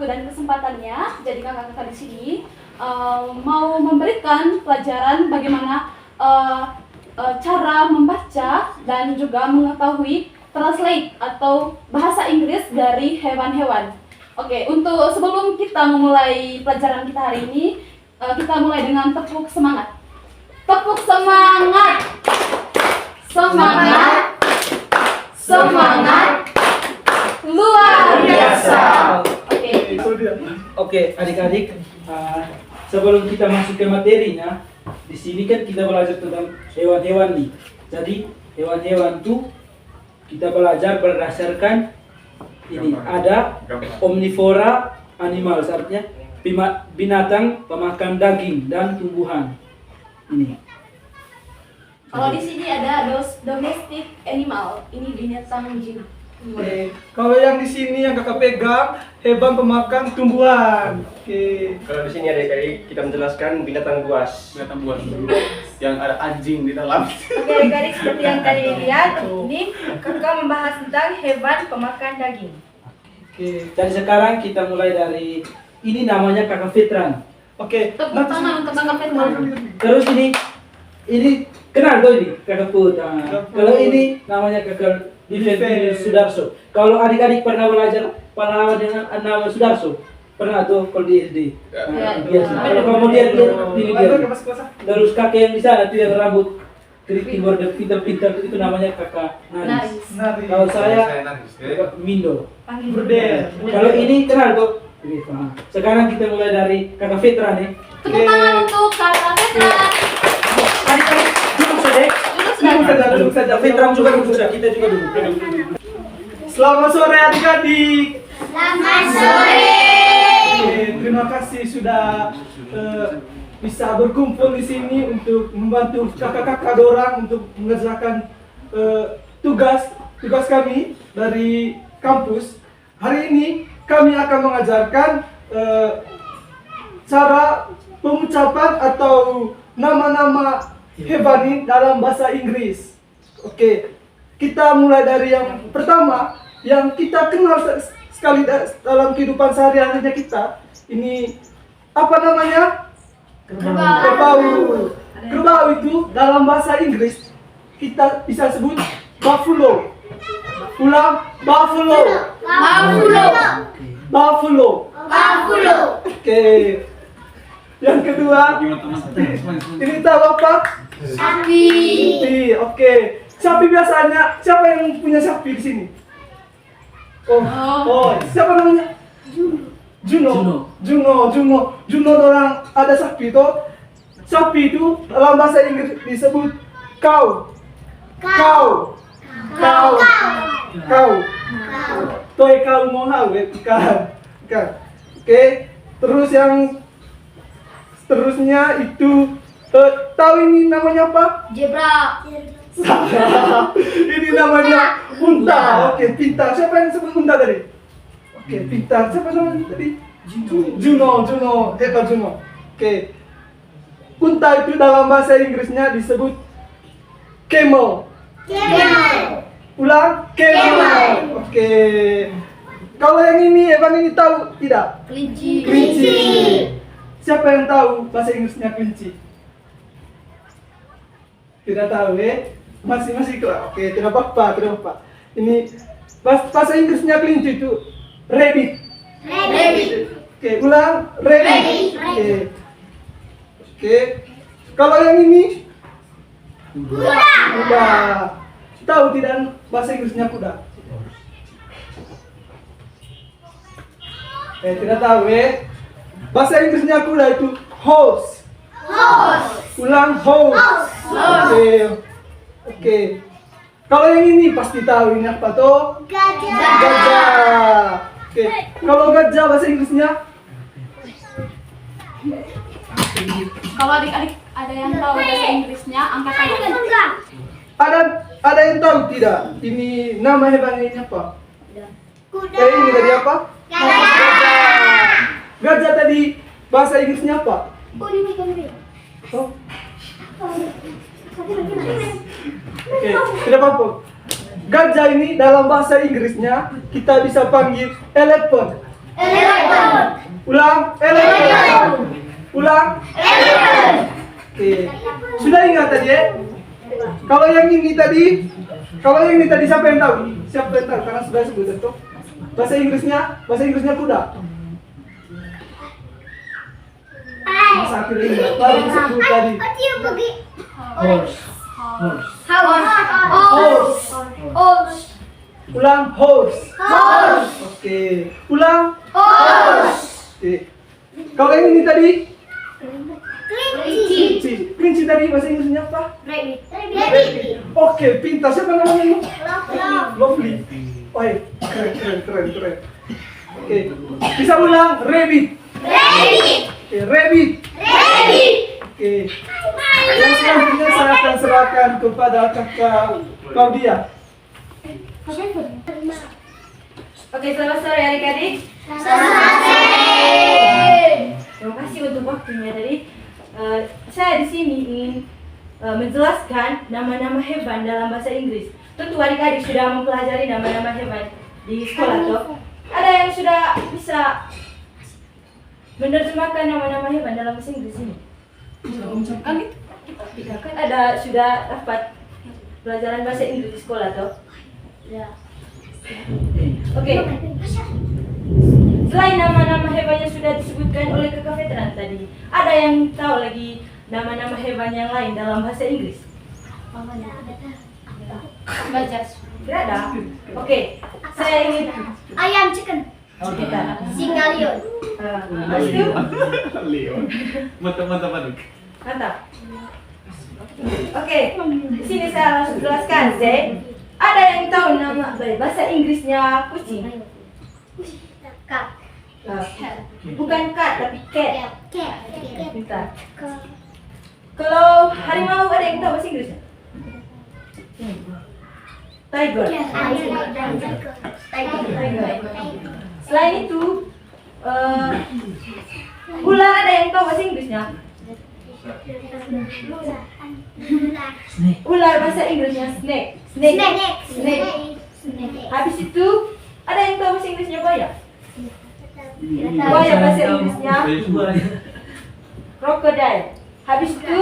waktu dan kesempatannya. Jadi kakak-kakak di sini mau memberikan pelajaran bagaimana cara membaca dan juga mengetahui translate atau bahasa Inggris dari hewan-hewan. Oke, untuk sebelum kita memulai pelajaran kita hari ini, kita mulai dengan tepuk semangat. Tepuk semangat. Semangat. Semangat. Luar biasa. Oke, adik-adik, sebelum kita masuk ke materinya, di sini kan kita belajar tentang hewan-hewan nih. Jadi hewan-hewan itu kita belajar berdasarkan ini ada omnivora animal, artinya binatang pemakan daging dan tumbuhan. Ini. Kalau di sini ada domestic animal, ini binatang jinak. Kalau yang di sini yang kakak pegang hewan pemakan tumbuhan. Kalau di sini adik-adik kita menjelaskan binatang buas. Binatang buas yang ada anjing di dalam. Oke adik-adik, seperti yang tadi lihat, ini kakak membahas tentang hewan pemakan daging. Dan sekarang kita mulai dari ini namanya kakak Fitran. Tepuk tangan untuk kakak Fitran. Terus ini kenal tuh ini kakak Put. Kalau ini namanya kakak Divin Sudarso. Kalau adik-adik pernah belajar pengalaman dengan nama Sudarso, pernah tuh kalau di SD. Biasa. Kalau kamu lihat ini dia. Terus kakek yang di sana tuh yang rambut keriting border pintar-pintar itu namanya kakak Naris. Kalau saya kakak Mindo. Kalau ini kenal tuh. Sekarang kita mulai dari kakak Fitra nih. Tepuk tangan untuk kakak Fitran. Adik-adik duduk saja. Duduk saja. Fitra juga duduk saja. Kita juga duduk. Selamat sore adik-adik. Selamat sore. Terima kasih sudah bisa berkumpul di sini untuk membantu kakak-kakak dorang untuk mengerjakan tugas kami dari kampus. Hari ini kami akan mengajarkan cara pengucapan atau nama-nama hewan dalam bahasa Inggris. Oke, kita mulai dari yang pertama yang kita kenal sekali dalam kehidupan sehari-harinya kita. Ini apa namanya? Kerbau. Kerbau itu dalam bahasa Inggris kita bisa sebut buffalo. Ulang, buffalo. Buffalo. Buffalo. Buffalo. Oke. Yang kedua, ini tahu apa? Sapi. Sapi. Oke. Sapi biasanya siapa yang punya sapi di sini? Oh, siapa namanya? Juno orang ada sapi itu. Sapi itu dalam bahasa Inggris disebut cow. Cow. Toy cow mau ikan. Oke. Terus yang seterusnya itu tahu ini namanya apa? Zebra. Ini namanya unta. Oke, pintar. Siapa yang sebut unta tadi? Oke, pintar. Siapa namanya tadi? Juno. Hebat Juno. Oke. Unta itu dalam bahasa Inggrisnya disebut camel. Ulang, camel. Oke. Kalau yang ini, hewan ini tahu tidak? Kelinci. Siapa yang tahu bahasa Inggrisnya kelinci? Tidak tahu masih kelas. Oke, tidak apa-apa. Ini bahasa Inggrisnya kelinci itu rabbit. Oke, ulang, rabbit. Oke. Kalau yang ini kuda. Tahu tidak bahasa Inggrisnya kuda? Tidak tahu bahasa Inggrisnya kuda itu horse. Ulang, horse. Oke. Kalau yang ini pasti tahu ini apa tuh? Gajah. Oke. Kalau gajah bahasa Inggrisnya? Kalau adik-adik ada yang tahu bahasa Inggrisnya, angkat tangan. Ada yang tahu tidak? Ini nama hewan ini apa? Kuda. Ini tadi apa? Gajah. Gajah tadi bahasa Inggrisnya apa? Oh. Oke, tidak apa-apa. Gajah ini dalam bahasa Inggrisnya kita bisa panggil elephant. Ulang. Ulang. Oke. Sudah ingat tadi ya? Kalau yang ini tadi siapa yang tahu? Siapa yang tahu? Karena sudah sebut itu. Bahasa Inggrisnya kuda. Masa akhirnya ingat. Baru disebut tadi. Horse. Ulang horse. Oke. Ulang. Oke. Kalau yang ini tadi? Kelinci tadi bahasa Inggrisnya apa? Oke, pintar. Siapa namanya? Lovely. Oh, keren. Oke. Bisa ulang rabbit. Oke, rabbit. Oke. Yang selanjutnya saya akan serahkan kepada kakak Claudia. Oke, selamat sore adik-adik. Terima kasih untuk waktunya tadi. Saya di sini ingin menjelaskan nama-nama hewan dalam bahasa Inggris. Tentu adik-adik sudah mempelajari nama-nama hewan di sekolah toh. Ada yang sudah bisa menerjemahkan nama-nama hewan dalam bahasa Inggris ini? Mengucapkan itu. Kan ada sudah dapat pelajaran bahasa Inggris di sekolah toh? Ya. Oke. Selain nama-nama hewan yang sudah disebutkan oleh kakak veteran tadi, ada yang tahu lagi nama-nama hewan yang lain dalam bahasa Inggris? Baca. Tidak ada. Oke, saya ingin Ayam chicken. kita. Singa lion. Habis itu, Leon. Mantap adik. mantap. Oke, di sini saya langsung jelaskan. Z. Ada yang tahu nama bahasa Inggrisnya kucing? Cat. Bukan cat, tapi cat. Cat. Bentar. Kalau harimau ada yang tahu bahasa Inggrisnya? Tiger. Selain itu, ular ada yang tahu bahasa Inggrisnya? Ular bahasa Inggrisnya snake. Habis itu, ada yang tahu bahasa Inggrisnya buaya? Buaya bahasa Inggrisnya crocodile. Habis itu,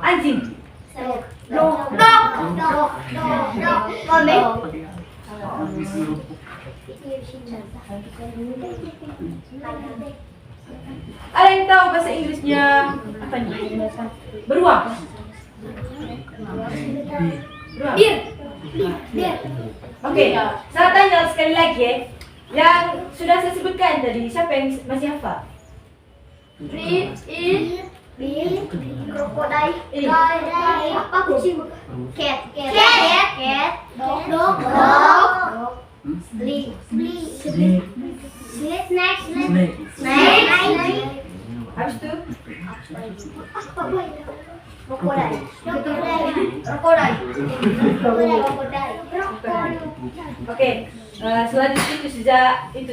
anjing. Ada yang tahu bahasa Inggrisnya apa nih? Beruang. Oke, saya tanya sekali lagi ya. Yang sudah saya sebutkan tadi, siapa yang masih hafal? Krokodil. Apa kucing? Cat. Dog. Snake. Habis itu, Krokodil. oke. Selanjutnya itu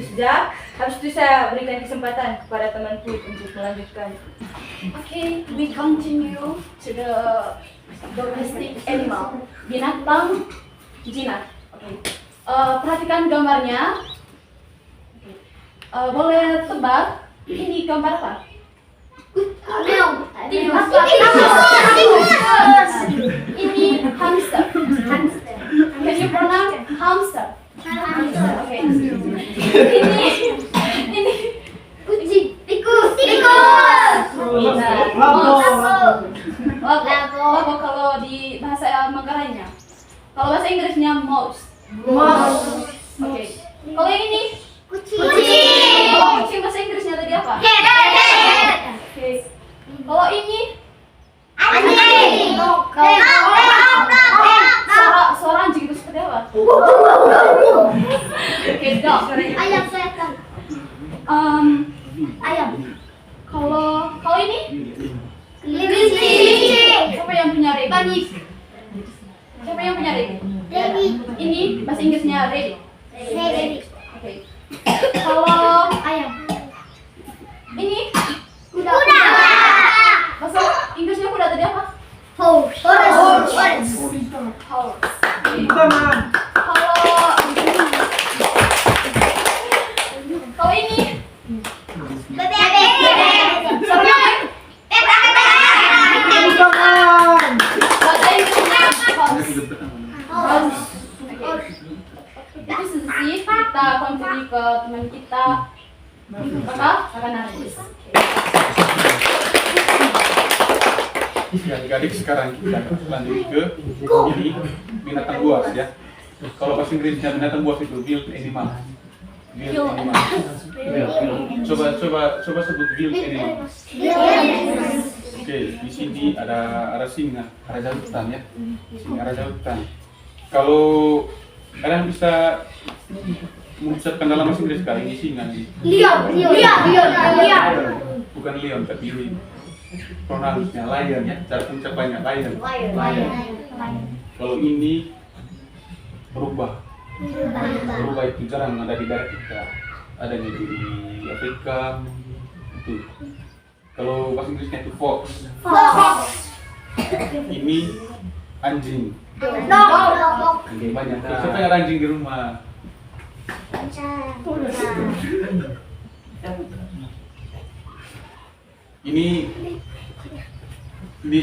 saja. Habis itu saya berikan kesempatan kepada temanku untuk melanjutkan. Okay, we continue to the domestic animal. Binatang jinak. Okay. Perhatikan gambarnya. Boleh tebak ini gambar apa? Ini hamster. Can you pronounce hamster? Okay. Ini Kucing. Tikus. Lago kalau di bahasa Manggarainya. Kalau bahasa Inggrisnya mouse. Oke. Kalau yang ini Kucing. kalau kucing bahasa Inggrisnya tadi apa? Oke. Kalau ini suara anjing itu seperti apa? Oke, dog. Ayam setan. Ayam. Kalau ini Kelinci. siapa yang punya rabbit? Siapa yang punya rabbit? Rabbit. Ini bahasa Inggrisnya rabbit. Rabbit. Oke. Kalau Ayam. ini Kuda. bahasa Inggrisnya kuda tadi apa? Horse. Horse. Bukan, Mam. Kalau Itu pertama. Itu sesi kita konfirmasi ke teman kita. Kakak akan nangis. Ya, adik-adik sekarang kita lanjut ke ini binatang buas ya. Kalau bahasa Inggrisnya binatang buas itu wild animal. Wild animal. Coba sebut wild animal. Oke, di sini ada singa, raja hutan ya. Singa raja hutan. Kalau kalian bisa mengucapkan dalam bahasa Inggris kali ini singa nih. Bukan lion tapi pronounsnya lion ya, cara pengucapannya lion. Kalau ini rubah itu jarang ada di daerah kita, adanya di Afrika itu. Kalau bahasa Inggrisnya itu fox. Ini anjing. Anjing banyak. Siapa yang ada anjing di rumah? Ini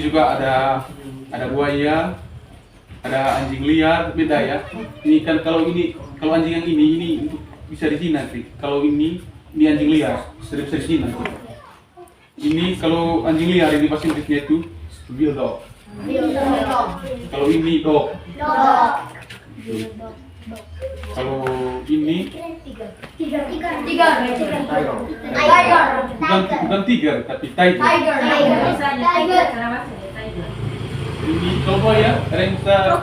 juga ada buaya, ada anjing liar, beda ya. Ini kan kalau anjing yang ini untuk bisa di sini nanti. Kalau ini anjing liar, bisa di sini nanti. Ini kalau anjing liar ini bahasa Inggrisnya itu wild dog. Kalau ini dog. Kalau ini bukan tiger tapi tiger. Ini kalau buaya ada yang bisa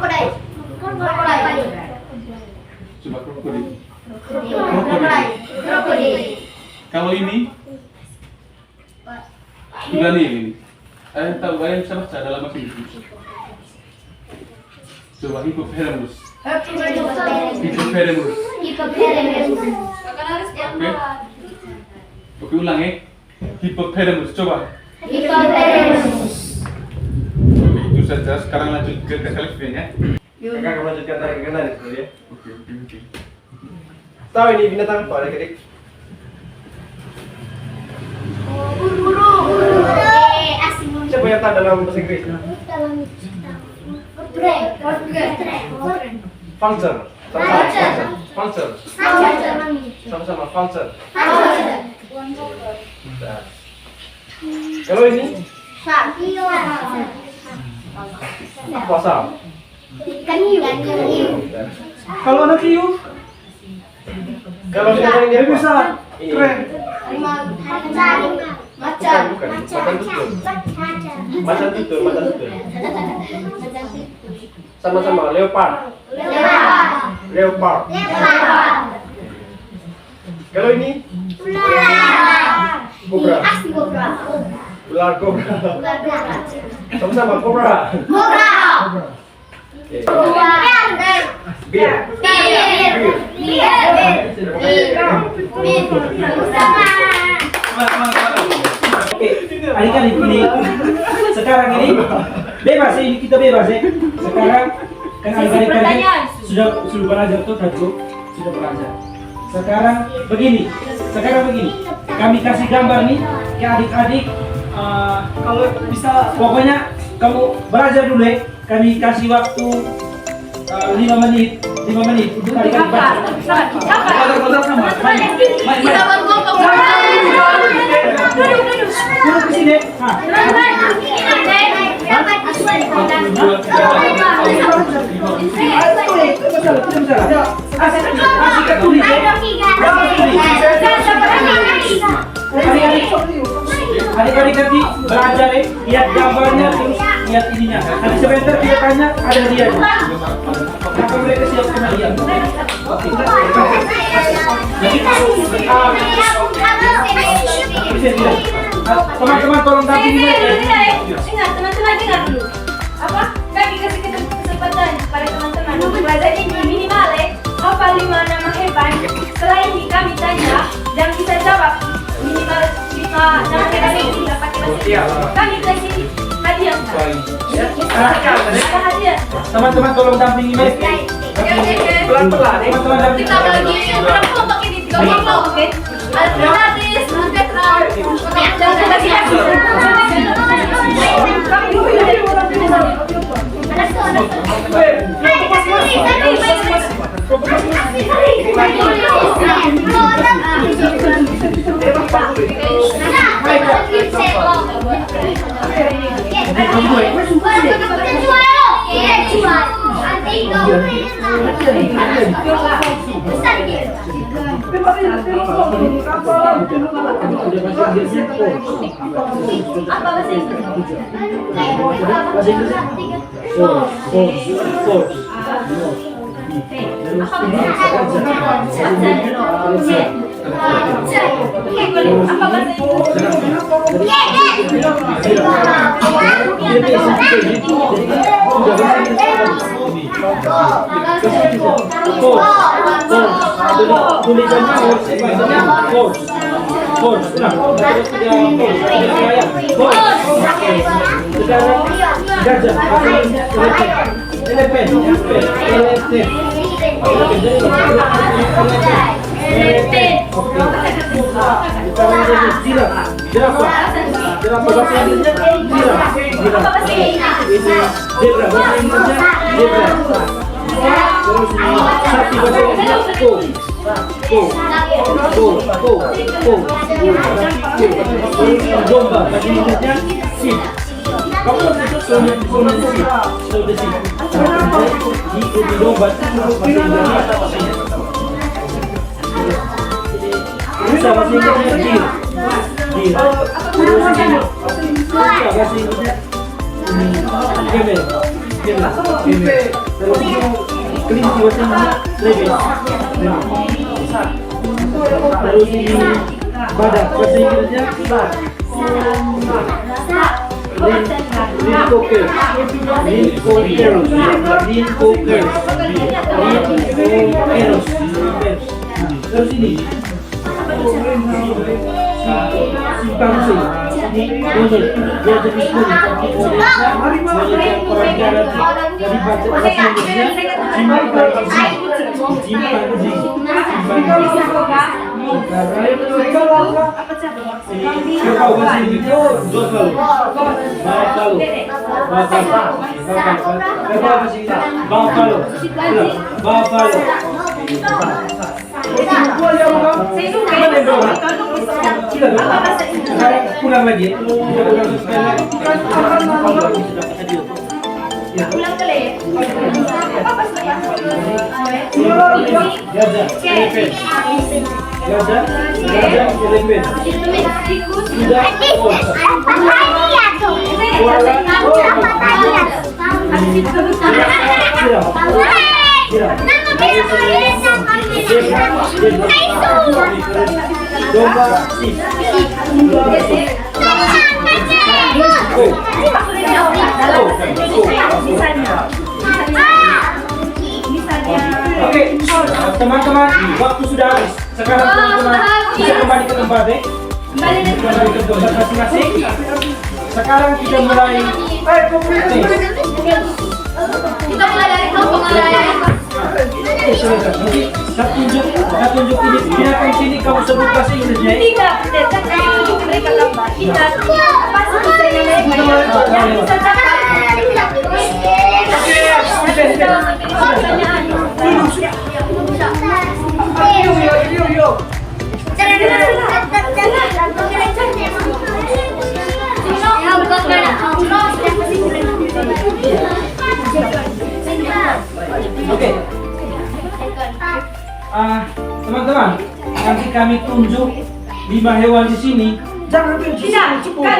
coba krokodil. Kalau ini sudah nih ini. Ada yang tahu, ada yang bisa baca dalam bahasa Inggris. Coba hippopotamus. Hippopotamus. Kakak nangis pelan-pelan. Oke, ulang ya. Hippopotamus, coba. Itu saja. Sekarang lanjut ke kalian ya. Kakak akan melanjutkan tarik ke kanan dulu ya. Oke. Tahu ini binatang apa adik-adik? Siapa yang tahu dalam bahasa Inggris? Vulture. Vulture. Sama-sama vulture. Nah. Kalau ini apa sal? Kalau anak hiu, Kalau sekarang ini dia apa? bisa Ini. keren. Bukan. Macan tutul. Sama-sama leopard. Kalau ini kobra. Ular kobra. Sama-sama kobra. Oke. Bir. Oke, adik-adik ini sekarang ini bebas ini kita bebas ya. Sekarang kan adik-adik tadi sudah belajar tuh sudah belajar. Sekarang begini, kami kasih gambar nih ke adik-adik. Kalau bisa Pokoknya kamu belajar dulu ya. Kami kasih waktu 5 menit untuk adik-adik baca. Kodok sama. Duduk ke sini. Asik tulis ya. Adik-adik nanti belajar ya, lihat gambarnya terus lihat ininya. Nanti sebentar kita tanya ada dia. Apa mereka siap kena dia? Teman-teman tolong dampingi mereka. Ingat teman-teman, dengar dulu. Kami kasih kesempatan pada teman-teman untuk belajar ini minimal hafal 5 nama hewan. Setelah ini kami tanya dan bisa jawab minimal 5 nama hewan ini tidak pakai bahasa Inggris. Kami kasih hadiah. Ada hadiah. Teman-teman tolong dampingi mereka. Pelan-pelan. Teman-teman dampingi. Kita lagi berapa kelompok ini? 3 kelompok, oke? Ada Pilates, Petra, dan lagi. Apa bahasa Inggris? Bahasa Inggrisnya force. Apa bahasa Terus ini badak, bahasa Inggrisnya terus ini simpang sih dia jadi dari bahasa Inggrisnya pulang lagi. Ulang kali ya. Apa bahasa Oke, teman-teman, waktu sudah habis. Sekarang teman-teman bisa kembali ke tempat ya. Kembali ke tempat masing-masing. Sekarang kita mulai. Kita mulai dari kelompok Saya tunjuk ini. Binatang sini kamu sebut bahasa Inggrisnya. Tidak, saya tunjuk mereka gambar. Kita pasti bisa mereka yang bisa cakap. Oke. Teman-teman, nanti kami tunjuk 5 hewan di sini. Jangan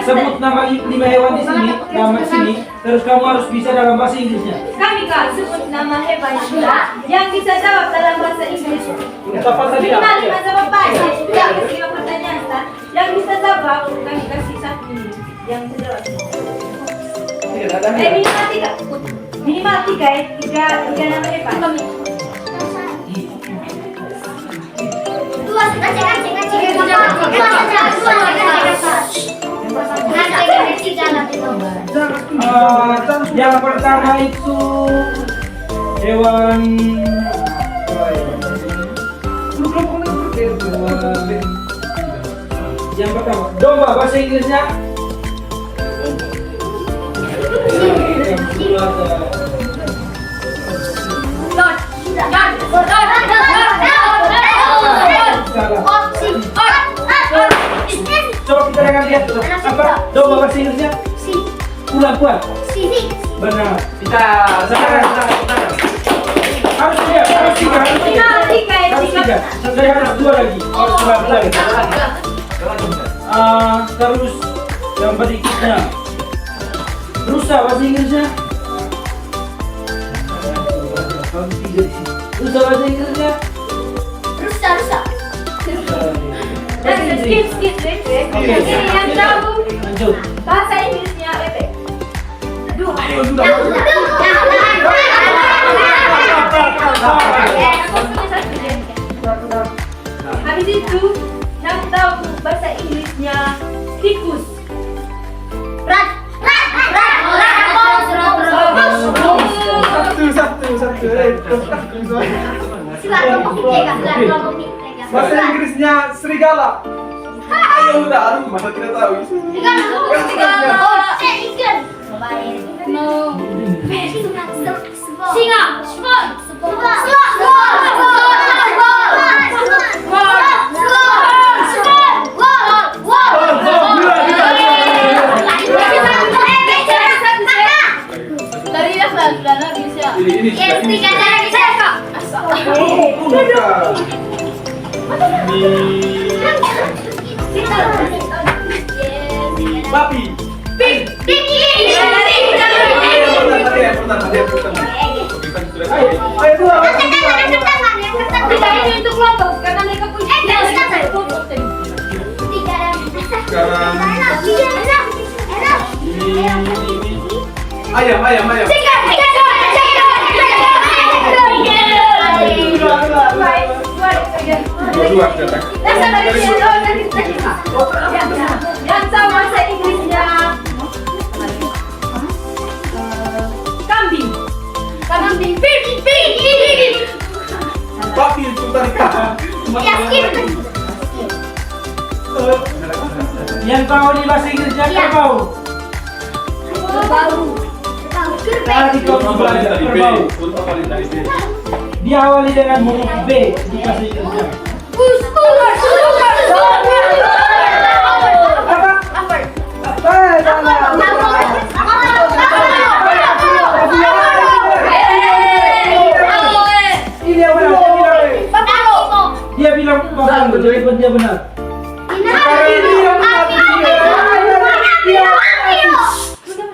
Sebut nama 5 hewan di sini, nama sini. Terus kamu harus bisa dalam bahasa Inggrisnya. Kami kak sebut nama hewan juga yang bisa jawab dalam bahasa Inggris. Kapan tadi? Minimal 5 jawaban. Ya, 5 pertanyaan Ustaz. Yang bisa jawab kami kasih 1 yang terjawab. Minimal 3. Minimal 3 ya. 3 nama hewan. Yang pertama itu hewan yang pertama domba, bahasa Inggrisnya lihat apa domba bahasa Inggrisnya? Si. Ulang kuat. Sini. Benar. Kita sekarang. Harus tiga, harus tiga. Harus tiga. Saya harus dua lagi. Harus dua lagi. Terus yang berikutnya. Rusa bahasa Inggrisnya. Rusa bahasa Inggrisnya. Rusa. Skip. Oke. Ini yang tahu Lanjut. bahasa Inggrisnya Pepe. Aduh, Habis itu yang tahu bahasa Inggrisnya tikus. Bahasa Inggrisnya serigala. Ayo udah, aduh, masa tidak tahu. No. Singa. Dari yang sudah bisa. Ini Babi. Ayo dua. Ini untuk kelompok karena mereka punya. sekarang Ayam. dua datang. Yang tahu bahasa Inggrisnya kambing. Babi itu tadi. Yang tahu di bahasa Inggrisnya kerbau. Tadi kau belajar Tadi B, kerbau. untuk apa tadi B? Diawali dengan huruf B di bahasa Inggrisnya. Ini yang benar. Dia bilang buffalo, jadi dia benar.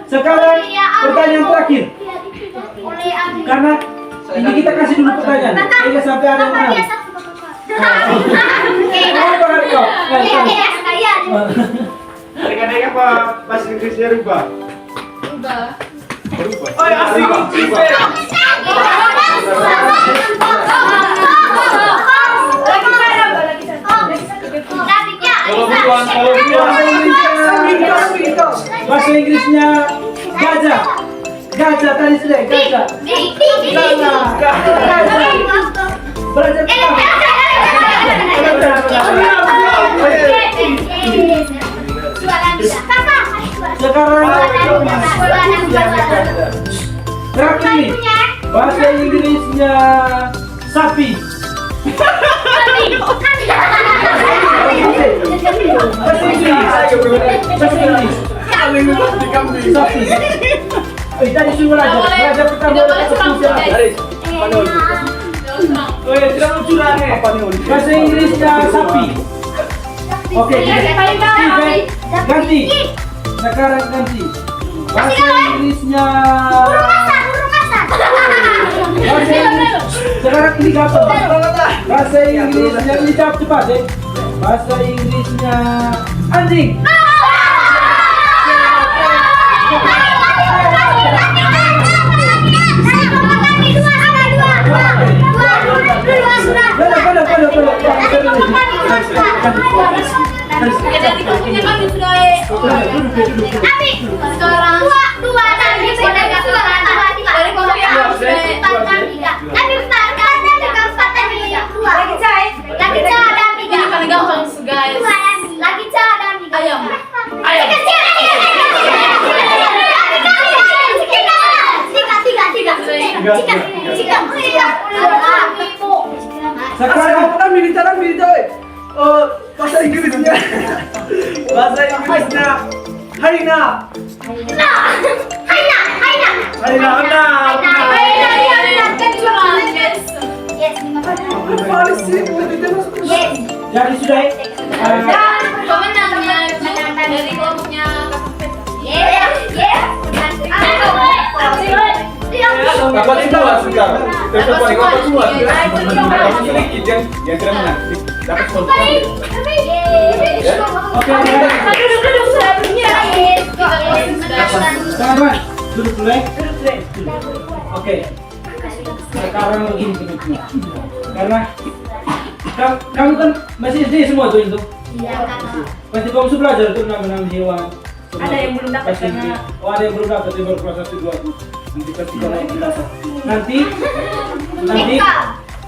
Sekarang pertanyaan terakhir. Karena ini kita kasih dulu pertanyaan. Sehingga sampai ada yang menang. Adik-adik apa bahasa Inggrisnya rubah? Udah. Oh ya, asik. Bahasa Inggrisnya gajah. Gajah tadi sudah gajah. Belajar pertama. Sekarang terakhir nih. Bahasa Inggrisnya sapi. Bahasa Inggris. Sapi. Tadi suruh belajar pertama. Oh ya, tidak mau curang ya. Bahasa Inggrisnya sapi. Oke, ganti. Sekarang ganti. Bahasa Inggrisnya sekarang ini gampang. Bahasa Inggrisnya ini cepat deh. Bahasa Inggrisnya anjing. Sekarang kita milih cara milih. Bahasa Inggrisnya. Bahasa Inggrisnya. Haina. Haina. Apa sih? Tadi masuk ke Jadi sudah ya. Pemenangnya dari kelompoknya Dapat semua sekarang. Dapat semua. Kamu sedikit yang tidak menang. Dapat sponsor. Teman-teman, duduk dulu ya. Oke. Sekarang begini bentuknya. Karena kamu kan masih SD semua tuh itu. Pasti kamu sudah belajar tuh nama-nama hewan. Ada yang belum dapat Pasti karena oh ada yang belum dapat di baru kelas 1 2 tuh. Nanti pasti kalau yang dapat. Nanti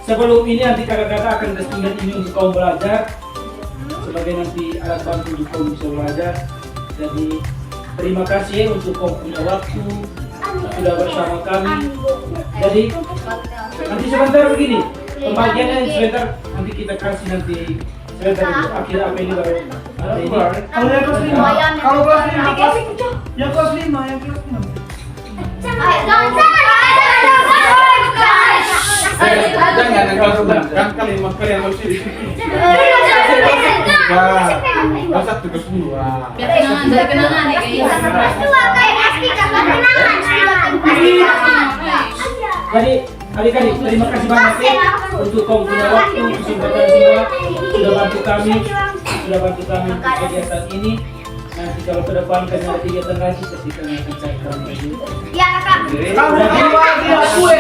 sebelum ini nanti kakak-kakak akan kasih ini untuk kamu belajar sebagai nanti alat bantu untuk kamu bisa belajar. Jadi terima kasih ya untuk kamu punya waktu sudah bersama kami. Jadi nanti sebentar begini pembagiannya sebentar nanti kita kasih nanti sebentar dulu. Akhir apa ini baru ada ini. Kalau yang kelas 5. Kalau kelas 5. Yang kelas 5, yang kelas 6. Jangan kalau sudah kan kalian harus ini. Kelas 1 kelas 2. dari kenangan ya Jadi adik-adik terima kasih banyak ya untuk kamu punya waktu kesempatan semua sudah bantu kami untuk kegiatan ini. Nanti kalau ke depan kami ada kegiatan lagi pasti kami akan cari kamu lagi. Kamu lagi kue.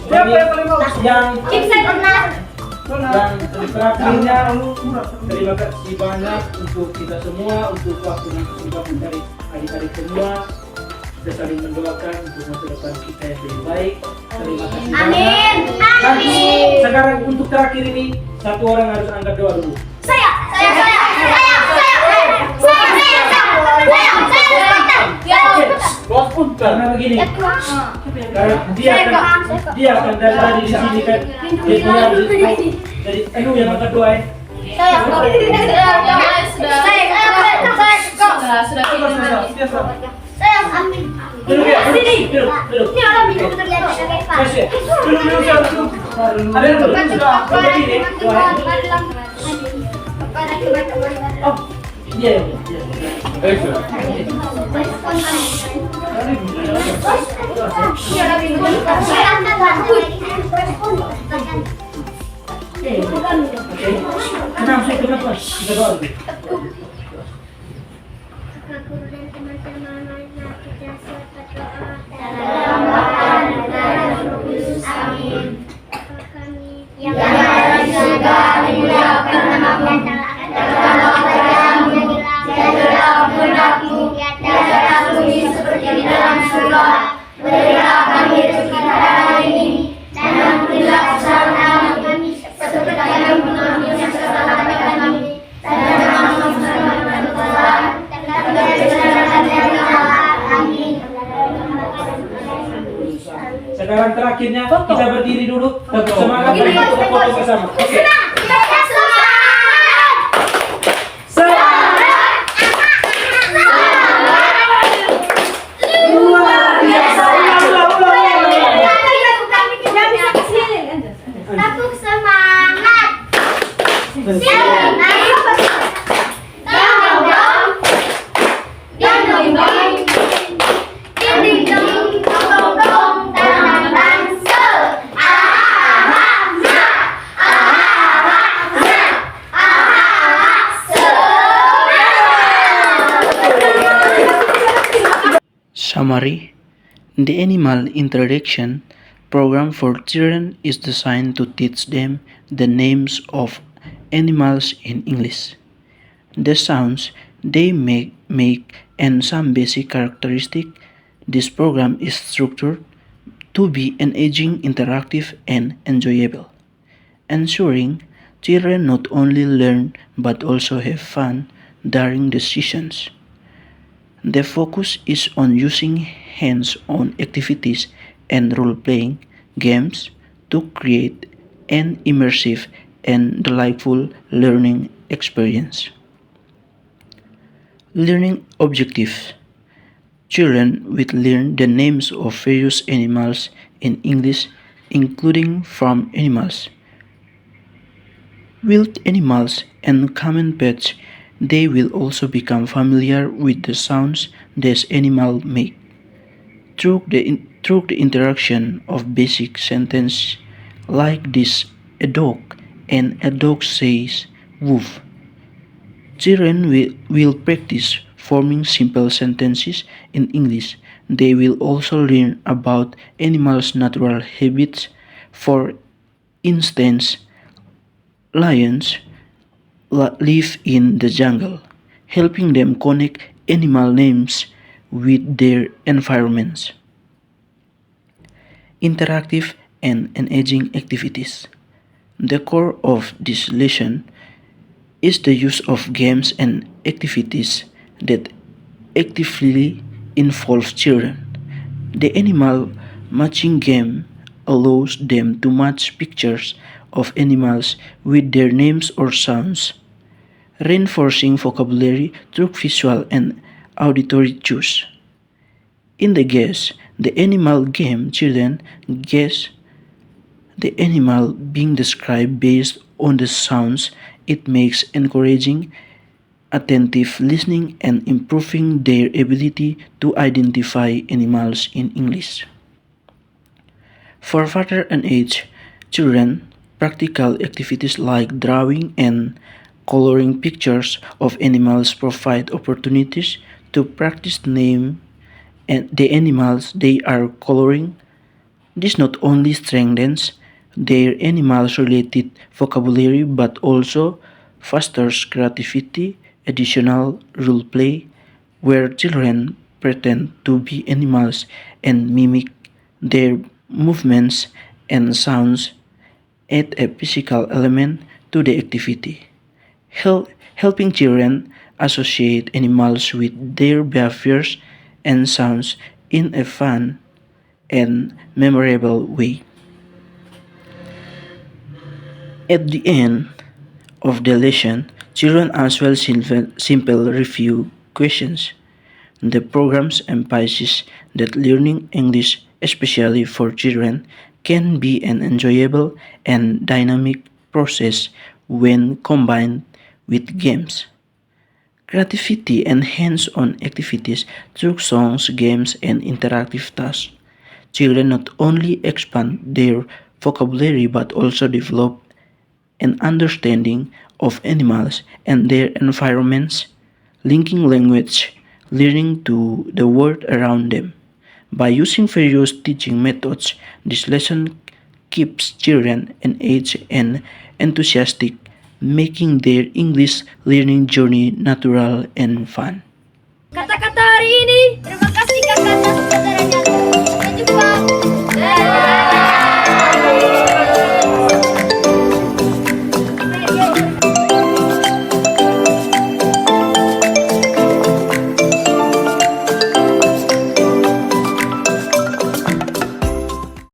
Siapa yang paling bagus? Yang terakhirnya terima kasih banyak untuk kita semua untuk waktu yang sudah mencari adik-adik semua. Kita saling mendoakan untuk masa depan kita yang lebih baik. Terima kasih banyak. Nanti sekarang untuk terakhir ini satu orang harus angkat doa dulu. Bos pun Karena begini, karena dia akan dari tadi di sini kan dia punya jadi yang angkat doa ya. Duduk ya, duduk. Kasih. Duduk. Ada yang duduk. Begini, doa. Oh, iya. Kenapa sih kenapa? Kita doa dulu. Sekarang terakhirnya kita berdiri dulu dan semangat kita foto bersama. Oke. Tepuk semangat. Summary: the animal introduction program for children is designed to teach them the names of animals in English, the sounds they make and some basic characteristics. This program is structured to be engaging, interactive, and enjoyable, ensuring children not only learn but also have fun during the sessions. The focus is on using hands-on activities and role-playing games to create an immersive and delightful learning experience. Learning objectives. Children will learn the names of various animals in English, including farm animals, wild animals, and common pets. They will also become familiar with the sounds these animals make through the interaction of basic sentences like this: a dog, and a dog says woof. Children will practice forming simple sentences in English. They will also learn about animals' natural habits. For instance, lions live in the jungle, helping them connect animal names with their environments. Interactive and engaging activities. The core of this lesson is the use of games and activities that actively involve children. The animal matching game allows them to match pictures of animals with their names or sounds, reinforcing vocabulary through visual and auditory cues. In the guess the animal game, children guess the animal being described based on the sounds it makes, encouraging attentive listening and improving their ability to identify animals in English. For further age children, practical activities like drawing and coloring pictures of animals provide opportunities to practice name and the animals they are coloring. This not only strengthens their animals related vocabulary but also fosters creativity. Additional role play, where children pretend to be animals and mimic their movements and sounds, add a physical element to the activity, helping children associate animals with their behaviors and sounds in a fun and memorable way. At the end of the lesson, children ask simple review questions. The program emphasizes that learning English, especially for children, can be an enjoyable and dynamic process when combined with games, creativity, and hands-on activities through songs, games, and interactive tasks. Children not only expand their vocabulary but also develop an understanding of animals and their environments, linking language learning to the world around them. By using various teaching methods, this lesson keeps children engaged and enthusiastic, making their English learning journey natural and fun. Kata-kata hari ini, terima kasih kakak dan saudara